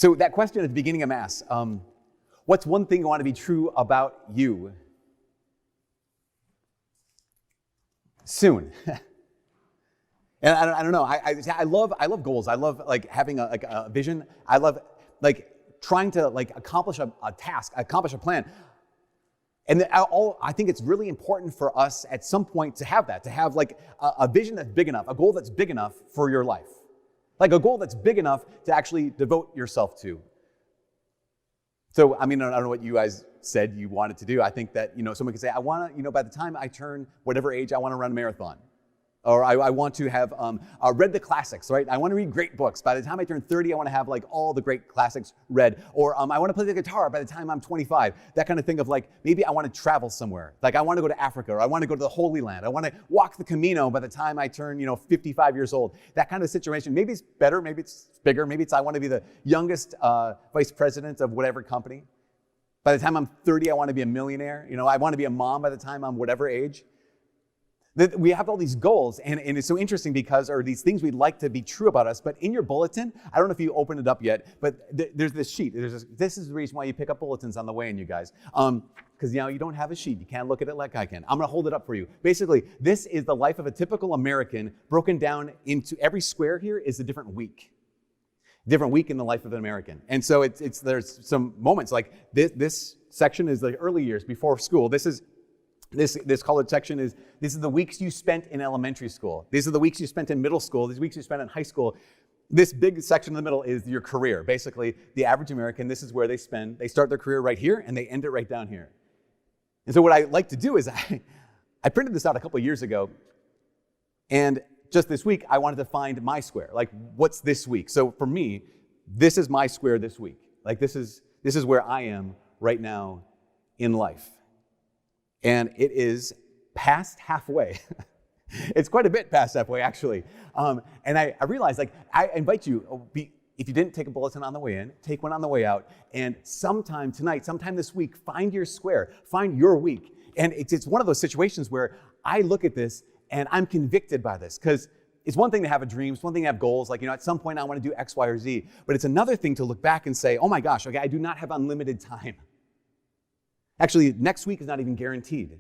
So that question at the beginning of Mass, what's one thing you want to be true about you? Soon. And I don't know. I love goals. I love like having a vision. I love like trying to like accomplish a task, accomplish a plan. And I think it's really important for us at some point to have that, to have like a vision that's big enough, a goal that's big enough for your life. Like a goal that's big enough to actually devote yourself to. So, I mean, I don't know what you guys said you wanted to do. I think that, someone could say, I want to, by the time I turn whatever age, I want to run a marathon. Or I want to have read the classics, right? I want to read great books. By the time I turn 30, I want to have like all the great classics read. Or I want to play the guitar by the time I'm 25. That kind of thing of like, maybe I want to travel somewhere. Like I want to go to Africa, or I want to go to the Holy Land. I want to walk the Camino by the time I turn, 55 years old. That kind of situation. Maybe it's better, maybe it's bigger. Maybe it's I want to be the youngest vice president of whatever company. By the time I'm 30, I want to be a millionaire. I want to be a mom by the time I'm whatever age. We have all these goals, and it's so interesting because, or these things we'd like to be true about us, but in your bulletin, I don't know if you opened it up yet, but there's this sheet. This is the reason why you pick up bulletins on the way in, you guys. Because you don't have a sheet. You can't look at it like I can. I'm going to hold it up for you. Basically, this is the life of a typical American broken down into every square here is a different week. Different week in the life of an American. And so there's some moments like this section is the early years before school. This colored section this is the weeks you spent in elementary school. These are the weeks you spent in middle school. These weeks you spent in high school. This big section in the middle is your career. Basically, the average American, this is where they start their career right here and they end it right down here. And so what I like to do is I printed this out a couple of years ago, and just this week I wanted to find my square. Like, what's this week? So for me, this is my square this week. Like this is where I am right now in life. And it is past halfway. It's quite a bit past halfway, actually. And I realized, like, I invite you, if you didn't take a bulletin on the way in, take one on the way out. And sometime tonight, sometime this week, find your square, find your week. And it's one of those situations where I look at this and I'm convicted by this, because it's one thing to have a dream, it's one thing to have goals, like, at some point I want to do X, Y, or Z. But it's another thing to look back and say, oh my gosh, okay, I do not have unlimited time. Actually, next week is not even guaranteed.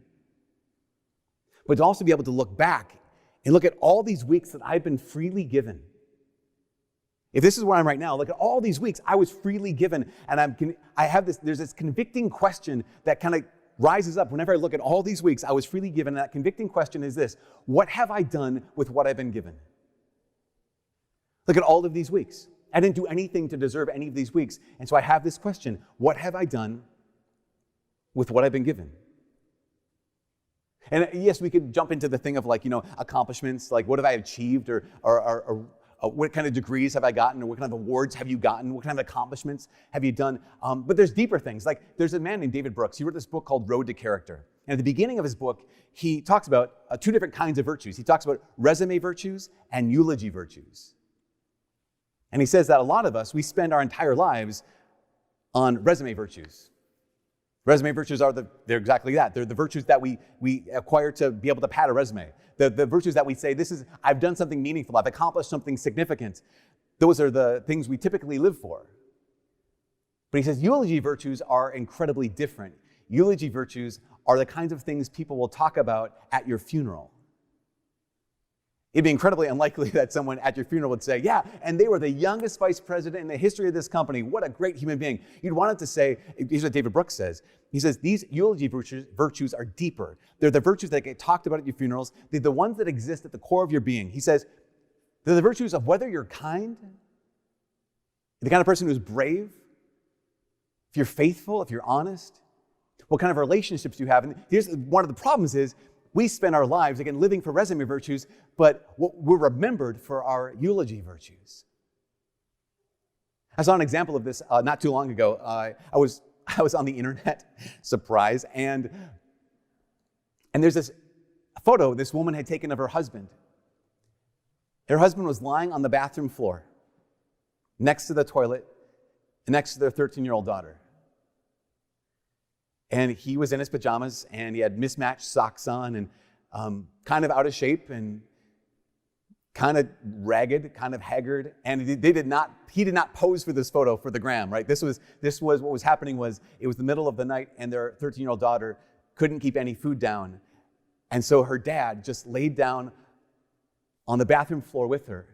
But to also be able to look back and look at all these weeks that I've been freely given. If this is where I'm right now, look at all these weeks I was freely given, and there's this convicting question that kind of rises up whenever I look at all these weeks I was freely given, and that convicting question is this: what have I done with what I've been given? Look at all of these weeks. I didn't do anything to deserve any of these weeks, and so I have this question: what have I done with what I've been given? And yes, we could jump into the thing of like, accomplishments, like what have I achieved, or what kind of degrees have I gotten, or what kind of awards have you gotten, what kind of accomplishments have you done? But there's deeper things. Like there's a man named David Brooks. He wrote this book called Road to Character. And at the beginning of his book, he talks about two different kinds of virtues. He talks about resume virtues and eulogy virtues. And he says that a lot of us, we spend our entire lives on resume virtues. Resume virtues they're exactly that. They're the virtues that we acquire to be able to pad a resume. The virtues that we say, I've done something meaningful, I've accomplished something significant. Those are the things we typically live for. But he says eulogy virtues are incredibly different. Eulogy virtues are the kinds of things people will talk about at your funeral. It'd be incredibly unlikely that someone at your funeral would say, yeah, and they were the youngest vice president in the history of this company. What a great human being. You'd want it to say, here's what David Brooks says. He says, these eulogy virtues are deeper. They're the virtues that get talked about at your funerals. They're the ones that exist at the core of your being. He says, they're the virtues of whether you're kind, the kind of person who's brave, if you're faithful, if you're honest, what kind of relationships you have. And here's one of the problems is, we spend our lives, again, living for resume virtues, but we're remembered for our eulogy virtues. I saw an example of this not too long ago. I was on the internet, surprise, and there's this photo this woman had taken of her husband. Her husband was lying on the bathroom floor, next to the toilet, next to their 13-year-old daughter. And he was in his pajamas, and he had mismatched socks on, and kind of out of shape. And kind of ragged, kind of haggard, and he did not pose for this photo for the gram, right? This was what was happening was it was the middle of the night and their 13-year-old daughter couldn't keep any food down. And so her dad just laid down on the bathroom floor with her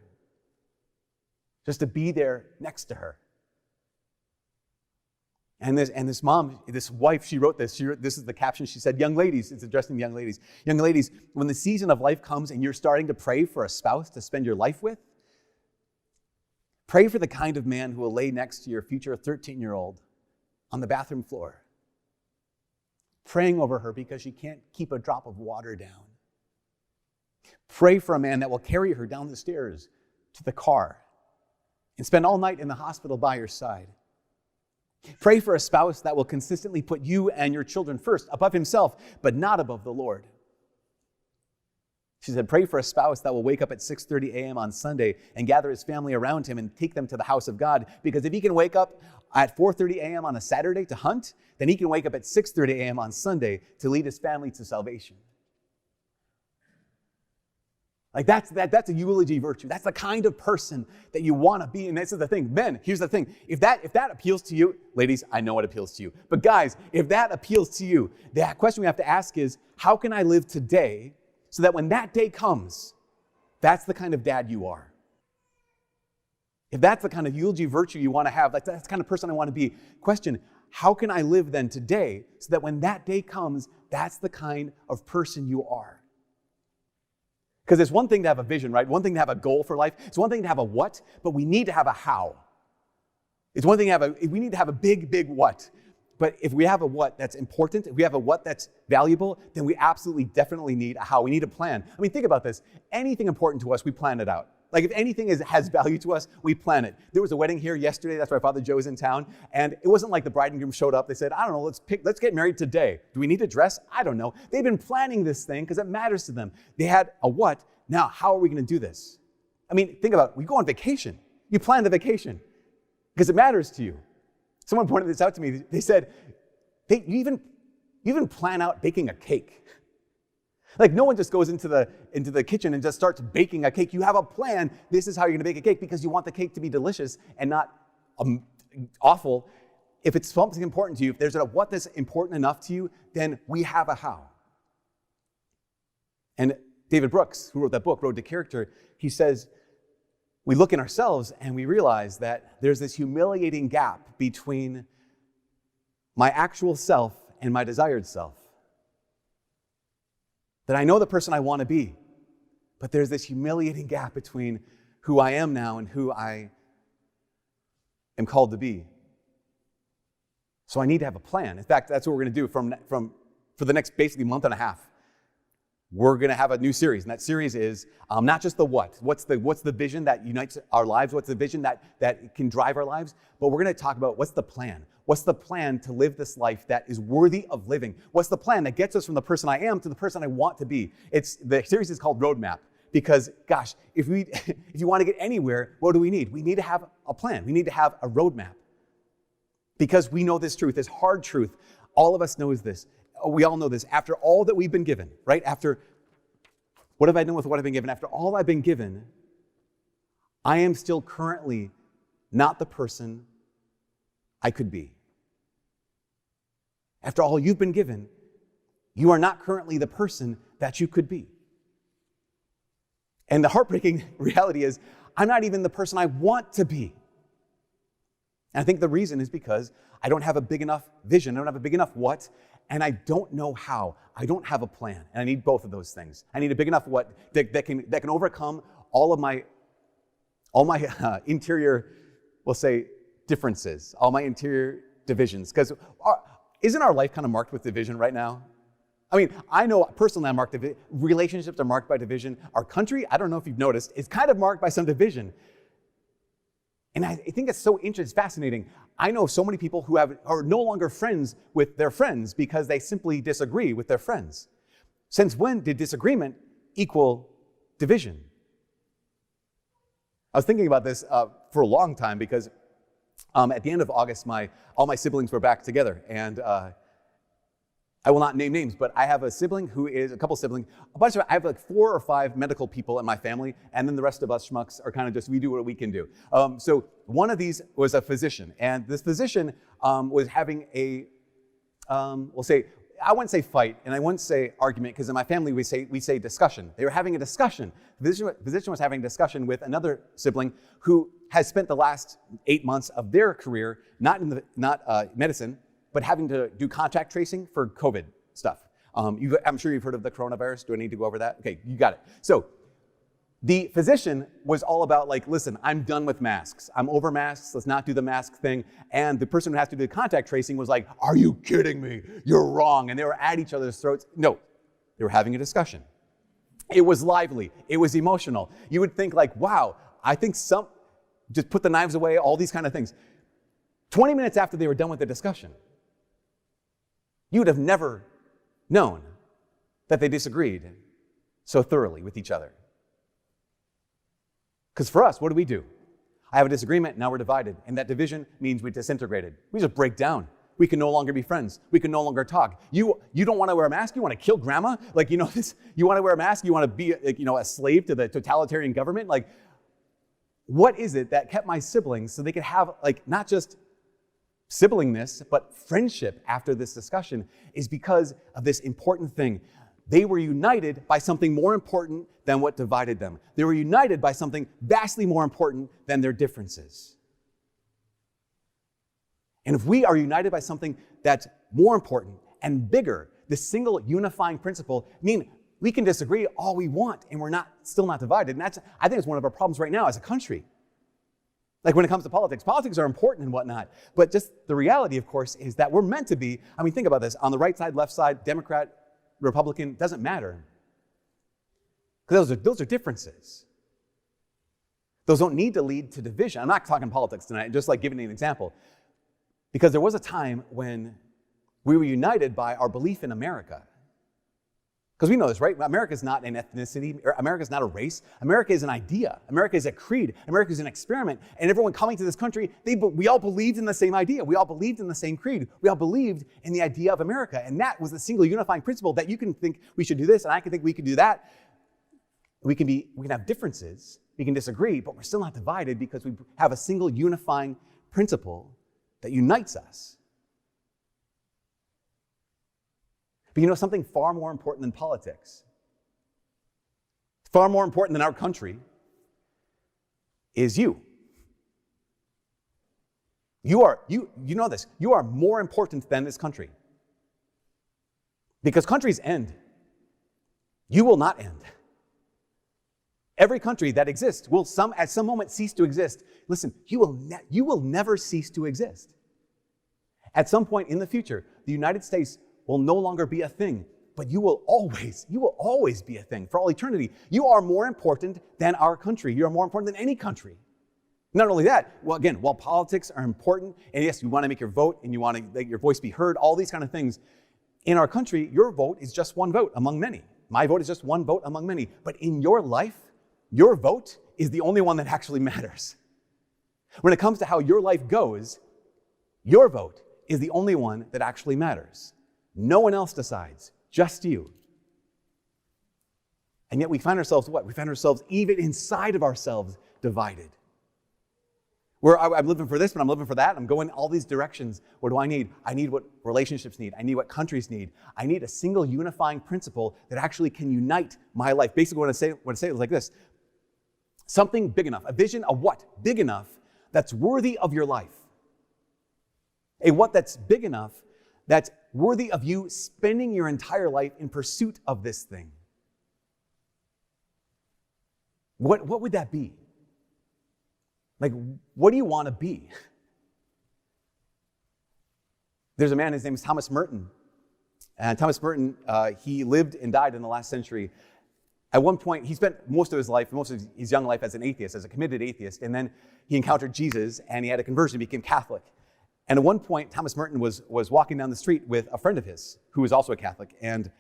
just to be there next to her. And this mom, this wife, she wrote this. This is the caption. She said, "Young ladies," it's addressing the young ladies. "Young ladies, when the season of life comes and you're starting to pray for a spouse to spend your life with, pray for the kind of man who will lay next to your future 13-year-old on the bathroom floor, praying over her because she can't keep a drop of water down. Pray for a man that will carry her down the stairs to the car and spend all night in the hospital by your side. Pray for a spouse that will consistently put you and your children first, above himself, but not above the Lord." She said, "Pray for a spouse that will wake up at 6:30 a.m. on Sunday and gather his family around him and take them to the house of God. Because if he can wake up at 4:30 a.m. on a Saturday to hunt, then he can wake up at 6:30 a.m. on Sunday to lead his family to salvation." Like that's a eulogy virtue. That's the kind of person that you want to be. And this is the thing. Men, here's the thing. If that appeals to you, ladies, I know it appeals to you. But guys, if that appeals to you, the question we have to ask is, how can I live today so that when that day comes, that's the kind of dad you are? If that's the kind of eulogy virtue you want to have, that's the kind of person I want to be. Question, how can I live then today so that when that day comes, that's the kind of person you are? Because it's one thing to have a vision, right? One thing to have a goal for life. It's one thing to have a what, but we need to have a how. It's one thing to have we need to have a big, big what. But if we have a what that's important, if we have a what that's valuable, then we absolutely, definitely need a how. We need a plan. I mean, think about this. Anything important to us, we plan it out. Like if anything has value to us, we plan it. There was a wedding here yesterday. That's why Father Joe was in town. And it wasn't like the bride and groom showed up. They said, I don't know, let's get married today. Do we need a dress? I don't know. They've been planning this thing because it matters to them. They had a what. Now, how are we going to do this? I mean, think about it. We go on vacation. You plan the vacation because it matters to you. Someone pointed this out to me. They said, you even plan out baking a cake. Like no one just goes into the kitchen and just starts baking a cake. You have a plan. This is how you're going to bake a cake because you want the cake to be delicious and not awful. If it's something important to you, if there's a what that's important enough to you, then we have a how. And David Brooks, who wrote that book, Road to Character, he says, we look in ourselves and we realize that there's this humiliating gap between my actual self and my desired self. That I know the person I want to be, but there's this humiliating gap between who I am now and who I am called to be. So I need to have a plan. In fact, that's what we're going to do for the next basically month and a half. We're going to have a new series, and that series is not just the what. What's the vision that unites our lives? What's the vision that can drive our lives? But we're going to talk about what's the plan. What's the plan to live this life that is worthy of living? What's the plan that gets us from the person I am to the person I want to be? The series is called Roadmap because, gosh, if you want to get anywhere, what do we need? We need to have a plan. We need to have a roadmap because we know this truth, this hard truth. All of us knows this. We all know this. After all that we've been given, right? After what have I done with what I've been given? After all I've been given, I am still currently not the person I could be. After all you've been given, you are not currently the person that you could be. And the heartbreaking reality is, I'm not even the person I want to be. And I think the reason is because I don't have a big enough vision. I don't have a big enough what, and I don't know how. I don't have a plan, and I need both of those things. I need a big enough what that can overcome all my interior, we'll say, differences, all my interior divisions. Because isn't our life kind of marked with division right now? I mean, I know personally I'm marked, relationships are marked by division. Our country, I don't know if you've noticed, is kind of marked by some division. And I think it's so interesting, it's fascinating. I know so many people who are no longer friends with their friends because they simply disagree with their friends. Since when did disagreement equal division? I was thinking about this for a long time because at the end of August, all my siblings were back together. And I will not name names, but I have a sibling who is, a couple siblings, I have like 4 or 5 medical people in my family, and then the rest of us schmucks are kind of just, we do what we can do. So one of these was a physician, and this physician was having a, we'll say, I wouldn't say fight, and I wouldn't say argument, because in my family we say discussion. They were having a discussion. The physician was having a discussion with another sibling who has spent the last 8 months of their career, not in medicine, but having to do contact tracing for COVID stuff. I'm sure you've heard of the coronavirus. Do I need to go over that? Okay, you got it. So the physician was all about like, listen, I'm done with masks. I'm over masks. Let's not do the mask thing. And the person who has to do the contact tracing was like, are you kidding me? You're wrong. And they were at each other's throats. No, they were having a discussion. It was lively. It was emotional. You would think like, wow, I think just put the knives away, all these kind of things. 20 minutes after they were done with the discussion, you would have never known that they disagreed so thoroughly with each other. Because for us, what do? I have a disagreement, now we're divided. And that division means we disintegrated. We just break down. We can no longer be friends. We can no longer talk. You don't want to wear a mask? You want to kill grandma? Like, you want to wear a mask? You want to be, a slave to the totalitarian government? Like, what is it that kept my siblings so they could have, not just siblingness, but friendship after this discussion is because of this important thing. They were united by something more important than what divided them. They were united by something vastly more important than their differences. And if we are united by something that's more important and bigger, the single unifying principle, we can disagree all we want and we're still not divided. And I think it's one of our problems right now as a country. Like when it comes to politics are important and whatnot, but just the reality, of course, is that we're meant to be, think about this, on the right side, left side, Democrat, Republican, doesn't matter. Because those are differences. Those don't need to lead to division. I'm not talking politics tonight, just like giving an example. Because there was a time when we were united by our belief in America. Because we know this, right? America is not an ethnicity. America is not a race. America is an idea. America is a creed. America is an experiment. And everyone coming to this country, we all believed in the same idea. We all believed in the same creed. We all believed in the idea of America. And that was the single unifying principle that you can think we should do this, and I can think we could do that. We can have differences. We can disagree, but we're still not divided because we have a single unifying principle that unites us. But something far more important than politics, far more important than our country, is you. You know this. You are more important than this country. Because countries end. You will not end. Every country that exists will at some moment cease to exist. Listen, you will never cease to exist. At some point in the future, the United States will no longer be a thing, but you will always be a thing for all eternity. You are more important than our country. You are more important than any country. Not only that, while politics are important, and yes, you want to make your vote and you want to let your voice be heard, all these kind of things, in our country, your vote is just one vote among many. My vote is just one vote among many. But in your life, your vote is the only one that actually matters. When it comes to how your life goes, your vote is the only one that actually matters. No one else decides, just you. And yet we find ourselves what? We find ourselves even inside of ourselves divided. Where I'm living for this, but I'm living for that. I'm going all these directions. What do I need? I need what relationships need. I need what countries need. I need a single unifying principle that actually can unite my life. Basically, what I say is like this. Something big enough. A vision of what? Big enough that's worthy of your life. A what that's big enough that's worthy of you spending your entire life in pursuit of this thing. What would that be? Like, what do you want to be? There's a man, his name is Thomas Merton. And Thomas Merton, he lived and died in the last century. At one point, he spent most of his young life as an atheist, as a committed atheist. And then he encountered Jesus and he had a conversion, became Catholic. And at one point, Thomas Merton was walking down the street with a friend of his who was also a Catholic. And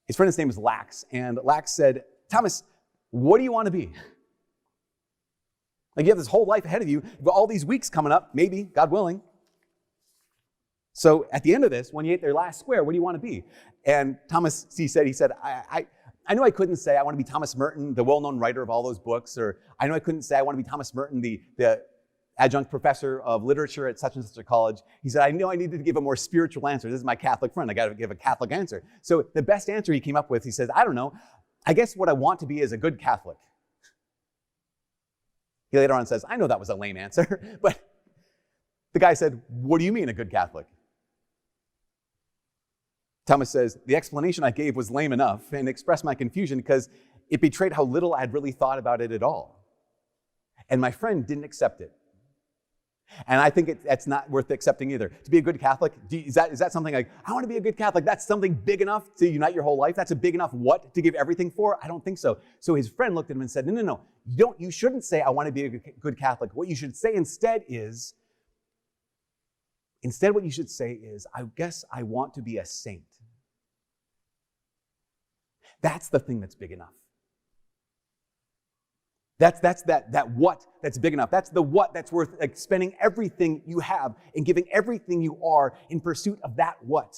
his friend's name was Lax. And Lax said, Thomas, what do you want to be? Like, you have this whole life ahead of you. You've got all these weeks coming up, maybe, God willing. So at the end of this, when you ate their last square, what do you want to be? And Thomas C. said, I know I couldn't say I want to be Thomas Merton, the well-known writer of all those books, or I know I couldn't say I want to be Thomas Merton, the adjunct professor of literature at such and such a college. He said, I know I needed to give a more spiritual answer. This is my Catholic friend. I got to give a Catholic answer. So the best answer he came up with, he says, I don't know. I guess what I want to be is a good Catholic. He later on says, I know that was a lame answer, but the guy said, what do you mean a good Catholic? Thomas says, the explanation I gave was lame enough and expressed my confusion because it betrayed how little I had really thought about it at all. And my friend didn't accept it. And I think that's not worth accepting either. To be a good Catholic, is that something like, I want to be a good Catholic? That's something big enough to unite your whole life? That's a big enough what to give everything for? I don't think so. So his friend looked at him and said, no. You shouldn't say I want to be a good Catholic. What you should say instead what you should say is, I guess I want to be a saint. That's the thing that's big enough. That's that what that's big enough. That's the what that's worth spending everything you have and giving everything you are in pursuit of that what.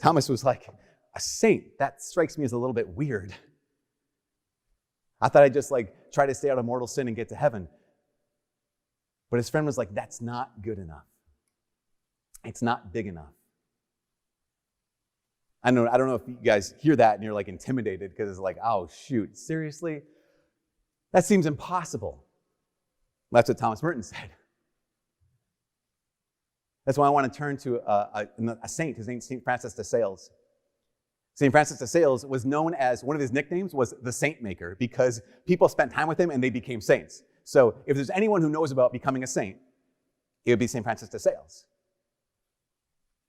Thomas was like, a saint? That strikes me as a little bit weird. I thought I'd just try to stay out of mortal sin and get to heaven. But his friend was like, that's not good enough. It's not big enough. I don't know if you guys hear that and you're intimidated because it's oh shoot, seriously? That seems impossible. That's what Thomas Merton said. That's why I want to turn to a saint. His name's St. Francis de Sales. St. Francis de Sales was known as, one of his nicknames was the Saint Maker because people spent time with him and they became saints. So if there's anyone who knows about becoming a saint, it would be St. Francis de Sales.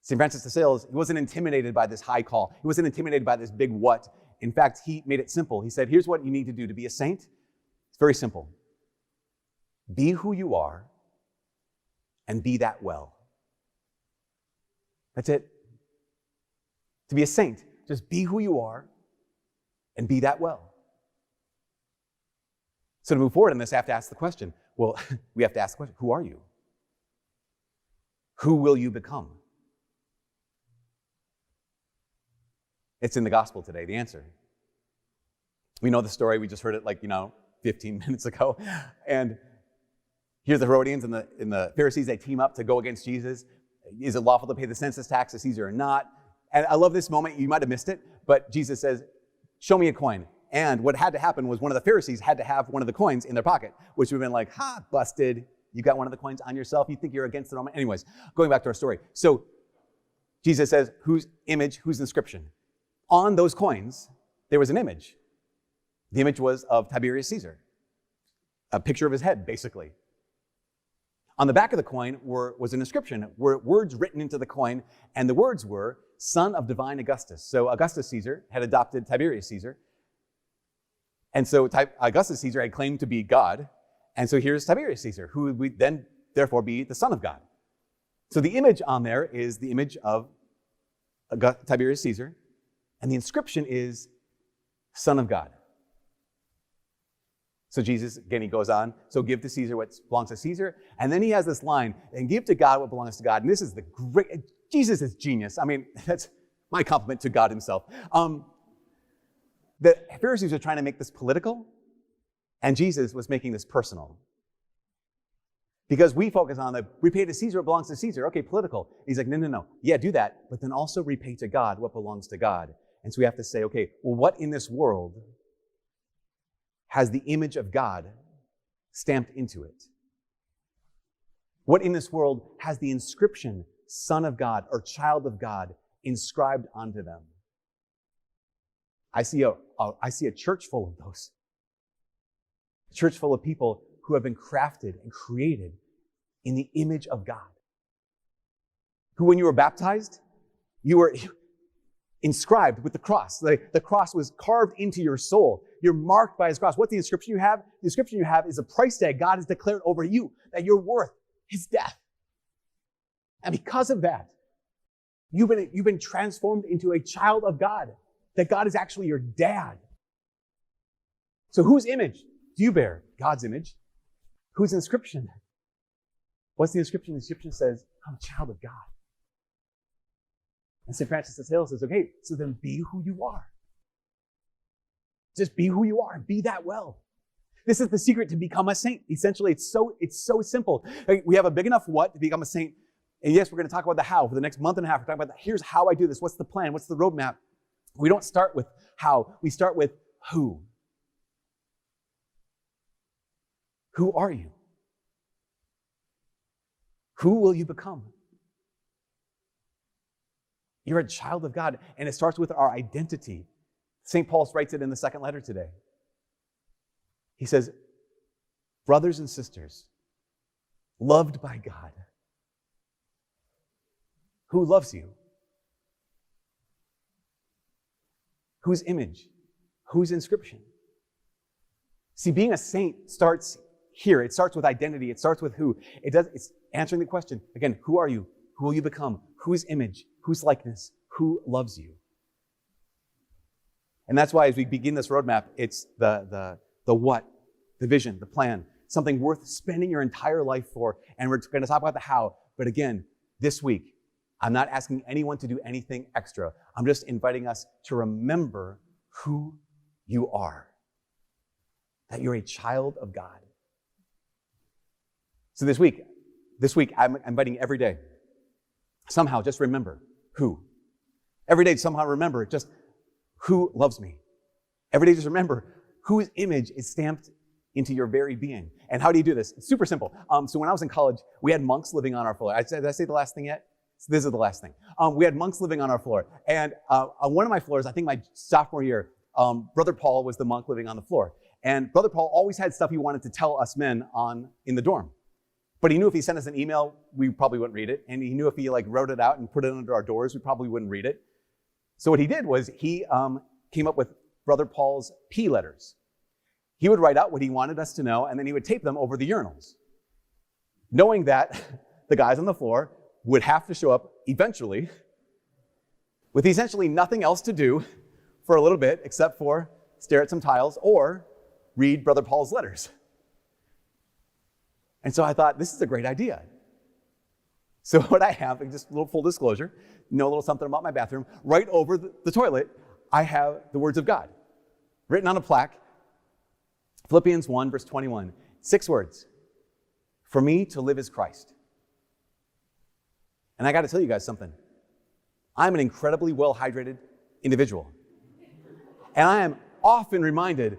St. Francis de Sales, he wasn't intimidated by this high call. He wasn't intimidated by this big what. In fact, he made it simple. He said, here's what you need to do to be a saint. It's very simple. Be who you are and be that well. That's it. To be a saint, just be who you are and be that well. So to move forward in this, I have to ask the question. Well, we have to ask the question, who are you? Who will you become? It's in the gospel today, the answer. We know the story. We just heard it 15 minutes ago. And here the Herodians and the Pharisees, they team up to go against Jesus. Is it lawful to pay the census tax to Caesar or not? And I love this moment. You might have missed it, but Jesus says, show me a coin. And what had to happen was one of the Pharisees had to have one of the coins in their pocket, which would have been busted. You got one of the coins on yourself. You think you're against the Roman. Anyways, going back to our story. So Jesus says, whose image, whose inscription? On those coins, there was an image. The image was of Tiberius Caesar, a picture of his head, basically. On the back of the coin was an inscription, were words written into the coin, and the words were, Son of Divine Augustus. So Augustus Caesar had adopted Tiberius Caesar, and so Augustus Caesar had claimed to be God, and so here's Tiberius Caesar, who would then therefore be the Son of God. So the image on there is the image of Tiberius Caesar, and the inscription is Son of God. So Jesus, again, he goes on, so give to Caesar what belongs to Caesar. And then he has this line, and give to God what belongs to God. And this is the great, Jesus is genius. I mean, that's my compliment to God himself. The Pharisees are trying to make this political, and Jesus was making this personal. Because we focus on repay to Caesar what belongs to Caesar. Okay, political. He's like, no. Yeah, do that, but then also repay to God what belongs to God. And so we have to say, okay, well, what in this world has the image of God stamped into it? What in this world has the inscription, Son of God or Child of God, inscribed onto them? I see a church full of those. A church full of people who have been crafted and created in the image of God. Who, when you were baptized, you were inscribed with the cross. The cross was carved into your soul. You're marked by his cross. What's the inscription you have? The inscription you have is a price tag God has declared over you, that your worth is death. And because of that, you've been transformed into a child of God, that God is actually your dad. So whose image do you bear? God's image. Whose inscription? What's the inscription? The inscription says, I'm a child of God. And St. Francis of Sales says, okay, so then be who you are. Just be who you are and be that well. This is the secret to become a saint. Essentially, it's so simple. We have a big enough what to become a saint. And yes, we're going to talk about the how for the next month and a half. We're talking about here's how I do this. What's the plan? What's the roadmap? We don't start with how. We start with who. Who are you? Who will you become? You're a child of God, and it starts with our identity. St. Paul writes it in the second letter today. He says, brothers and sisters, loved by God, who loves you? Whose image? Whose inscription? See, being a saint starts here. It starts with identity. It starts with who. It's answering the question. Again, who are you? Who will you become? Whose image? Whose likeness? Who loves you? And that's why as we begin this roadmap, it's the what, the vision, the plan, something worth spending your entire life for. And we're going to talk about the how. But again, this week, I'm not asking anyone to do anything extra. I'm just inviting us to remember who you are, that you're a child of God. So this week, I'm inviting every day, somehow just remember who. Every day, somehow remember just who loves me. Every day, just remember whose image is stamped into your very being. And how do you do this? It's super simple. So when I was in college, we had monks living on our floor. Did I say the last thing yet? So this is the last thing. We had monks living on our floor. And on one of my floors, I think my sophomore year, Brother Paul was the monk living on the floor. And Brother Paul always had stuff he wanted to tell us men in the dorm. But he knew if he sent us an email, we probably wouldn't read it. And he knew if he wrote it out and put it under our doors, we probably wouldn't read it. So what he did was he came up with Brother Paul's P letters. He would write out what he wanted us to know, and then he would tape them over the urinals, knowing that the guys on the floor would have to show up eventually with essentially nothing else to do for a little bit except for stare at some tiles or read Brother Paul's letters. And so I thought, this is a great idea. So what I have, just a little full disclosure, know a little something about my bathroom, right over the toilet, I have the words of God written on a plaque, Philippians 1, verse 21, 6 words. For me to live is Christ. And I got to tell you guys something. I'm an incredibly well-hydrated individual. And I am often reminded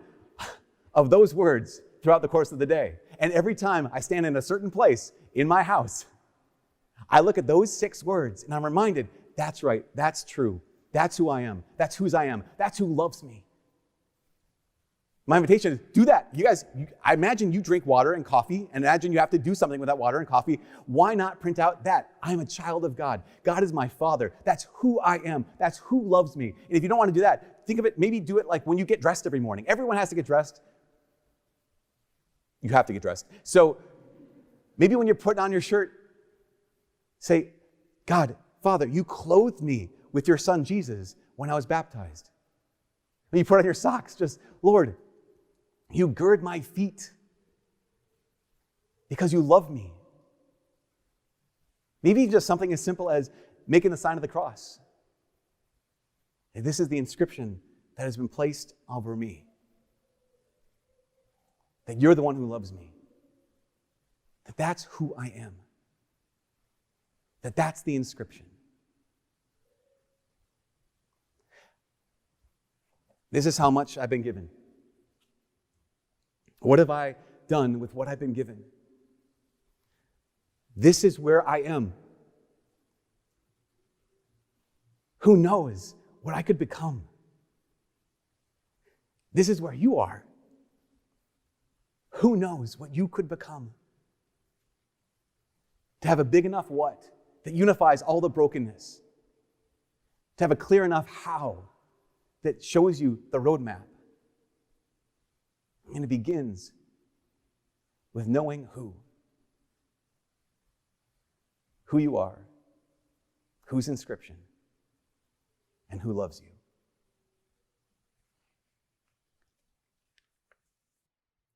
of those words throughout the course of the day. And every time I stand in a certain place in my house, I look at those 6 words and I'm reminded, that's right, that's true. That's who I am. That's whose I am. That's who loves me. My invitation is do that. You guys, I imagine you drink water and coffee, and imagine you have to do something with that water and coffee. Why not print out that? I'm a child of God. God is my Father. That's who I am. That's who loves me. And if you don't want to do that, think of it, maybe do it like when you get dressed every morning. Everyone has to get dressed. You have to get dressed. So maybe when you're putting on your shirt, say, God, Father, you clothed me with your Son Jesus when I was baptized. When you put on your socks, just, Lord, you gird my feet because you love me. Maybe just something as simple as making the sign of the cross. And this is the inscription that has been placed over me. That you're the one who loves me. That that's who I am. That that's the inscription. This is how much I've been given. What have I done with what I've been given? This is where I am. Who knows what I could become? This is where you are. Who knows what you could become? To have a big enough what that unifies all the brokenness. To have a clear enough how that shows you the roadmap. And it begins with knowing who you are, whose inscription, and who loves you.